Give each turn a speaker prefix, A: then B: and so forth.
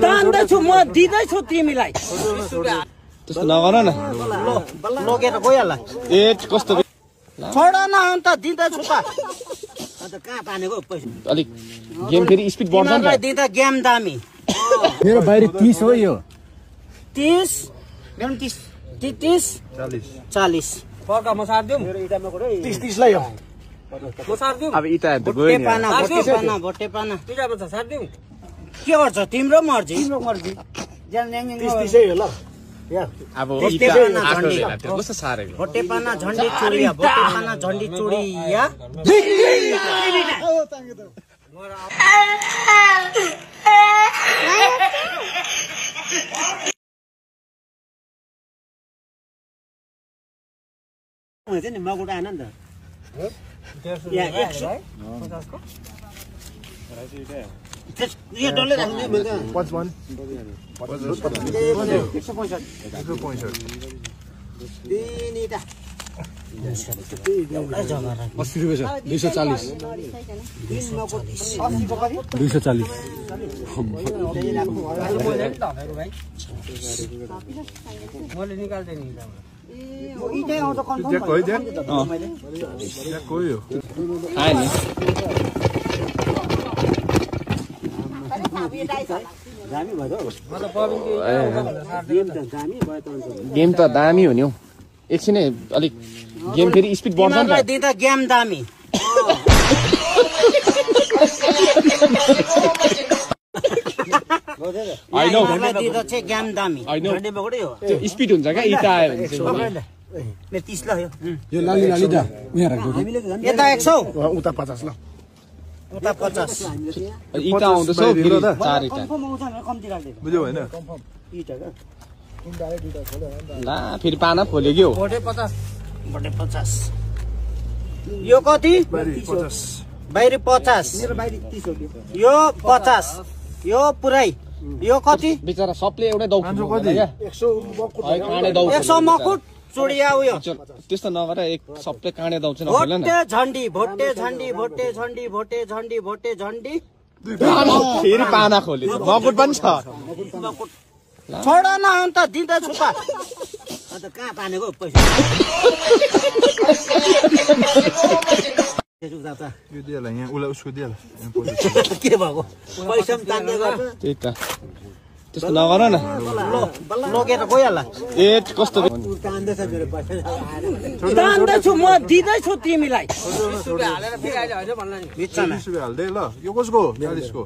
A: तान्दैछु म दिँदैछु तिमीलाई
B: त्यस्तो नगर न
A: लगेर गइहाल
B: ए कस्तो
A: छोड न अन्त दिँदैछु त अन्त कहाँ तानेको पैसा
B: अलिक गेम फेरि स्पिड बढ्छ नि
A: तिमीलाई दिँदा गेम दामी
C: मेरो बाहिर 30 हो यो
A: 30 मेरो 30 40
D: फर्का म साथ दिउँ
C: 30 लाई हो
D: म साथ दिउँ
B: अब इटा त गयो नि
A: भोटे पाना
D: दुईटा बच्चा साथ दिउँ
A: के गर्छ तिम्रो मर्जी
C: ज्यान न्याङ न्याङ 30 है ल
B: अब
A: इटा
B: त्यो कस्तो सारेको
A: भोटे पाना झन्डी चुडिया भोटे पाना झन्डी चुडिया हुन्छ नि मगुट आएन नि त या 100 यो डल्लै राख्ने मैले
C: 55
A: तिनीटा
C: 80 रुपैयाँ छ 240
D: मैले निकाल्दै नि
A: इटै आउँछ कन्फर्म
B: आए नि
A: दामी भयो
D: म त पबिनको
A: गेम त दामी भयो त
B: गेम त दामी हो नि हौ एकछिनै अलिक गेम फेरि स्पिड बढ्छ नि
A: तिमीलाई दिँदा गेम दामी
B: I know.
A: तिमीलाई दिँदा चाहिँ गेम दामी
B: I know.
A: झन्डी मगुटै हो
B: त्यो स्पिड हुन्छ क्या इटा आयो भने चाहिँ
A: मेरो 30 ल
C: यो लाली दा उहाँ राख्नु
A: यता 100
C: उता 50 ल
A: उता 50
B: इटा आउँदैछ हौ फेरि 4 इटा
A: कन्फर्म आउँछ भने कम्ती राख्दै
E: बुझ्यौ हैन
A: इटा
B: ला फेरि पाना खोल्यो के हो
D: भोटे 50
A: बटे 50 यो कति बाहिरी 50 मेरो बाहिरी 30 हो यो 50 यो पुरै यो कति
B: बेचारा सबले एउटै दौ
C: कति 100
B: काँडे दौ
A: 100 मकुट चुडिया उयो
B: त्यस्तो नगर एक सबले काँडे दौ चाहिँ नखेल न
A: भोटे झन्डी भोटे झन्डी भोटे झन्डी भोटे झन्डी भोटे झन्डी
B: फेरि पाना खोल्यो मकुट पनि छ
A: छोड न अन्त दिँदैछु त अन्त कहाँ तानेको पैसा
E: यो दिएला यहाँ उलाई उसको दिएला
A: के भएको पैसा पनि तान्दै गर्छ
B: त्यही त त्यस्तो नगर न
A: लगेर गइहाल
B: ए कस्तो
A: तान्दैछु म दिँदैछु तिमीलाई
D: 20 रुपैयाँ हालेर फेरि आइज हैन भन्ला नि
E: 20 रुपैयाँ हाल्दै ल यो कसको 40 को